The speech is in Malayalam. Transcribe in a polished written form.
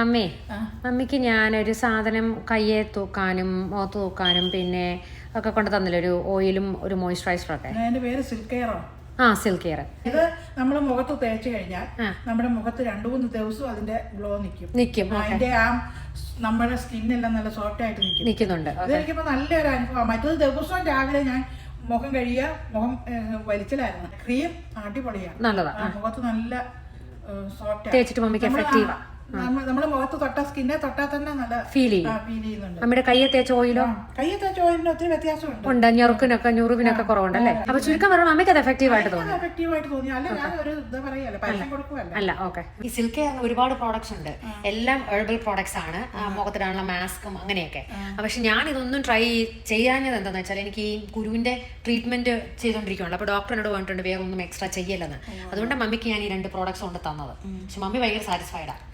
അമ്മേ, മമ്മിക്ക് ഞാനൊരു സാധനം കയ്യെ തൂക്കാനും മുഖത്ത് തൂക്കാനും പിന്നെ ഒക്കെ കൊണ്ട് തന്നില്ല, ഒരു ഓയിലും ഒരു മോയ്സ്ചറൈസറും ഒക്കെ. അതിന്റെ പേര് സിൽക്കെയറോ? Silk care. ഇത് നമ്മൾ മുഖത്ത് തേച്ച് കഴിഞ്ഞാൽ നമ്മുടെ മുഖത്ത് 2-3 ദിവസം അതിന്റെ ഗ്ലോ നിൽക്കും. അതിന്റെ നമ്മുടെ സ്കിന്നെല്ലാം നല്ല സോഫ്റ്റ് ആയിട്ട് നിൽക്കുന്നുണ്ട്. ഇതെനിക്കിപ്പോ നല്ലൊരു അനുഭവം. മറ്റൊരു ദിവസവും രാവിലെ ഞാൻ മുഖം കഴുകിയ മുഖം വലിച്ചിലായിരുന്നു. ക്രീം അടിപൊളിയാണ്, നല്ലതാണ്. മുഖത്ത് നല്ല സോഫ്റ്റ് തേച്ചിട്ട് മമ്മിക്ക് എഫക്റ്റീവാ. നമ്മുടെ മുഖത്ത് സ്കിന്നെ തൊട്ടാൽ തന്നെ നല്ല ഫീൽ ചെയ്യുന്നുണ്ട്. നമ്മുടെ കയ്യെ തേച്ച ഓയിലോ ഓയിലിന് ഒത്തിരി വ്യത്യാസമുണ്ട്. ഞുറുവിനൊക്കെ കുറവുണ്ടല്ലേ? അപ്പൊ ചുരുക്കം പറയുമ്പോൾ മമ്മിക്ക് അത് എഫക്റ്റീവായിട്ട് തോന്നി. അല്ല, ഓക്കെ. ഈ സിൽക്ക് കെയർ ഒരുപാട് പ്രോഡക്ട്സ് ഉണ്ട്, എല്ലാം ഹെർബൽ പ്രോഡക്ട്സ് ആണ്. മുഖത്തിടാനുള്ള മാസ്കും അങ്ങനെയൊക്കെ. പക്ഷെ ഞാൻ ഇതൊന്നും ട്രൈ ചെയ്യാഞ്ഞത് എന്താണെന്ന് വെച്ചാൽ എനിക്ക് ഈ കുരുവിന്റെ ട്രീറ്റ്മെന്റ് ചെയ്തോണ്ടിരിക്കുകയുള്ളൂ. അപ്പൊ ഡോക്ടറിനോട് പറഞ്ഞിട്ടുണ്ട് വേറെ ഒന്നും എക്സ്ട്രാ ചെയ്യല്ലെന്ന്. അതുകൊണ്ട് മമ്മിക്ക് ഞാൻ ഈ 2 പ്രോഡക്ട്സ് കൊണ്ട് തന്നത്. പക്ഷെ മമ്മി ഭയങ്കര സാറ്റിസ്ഫൈഡാണ്.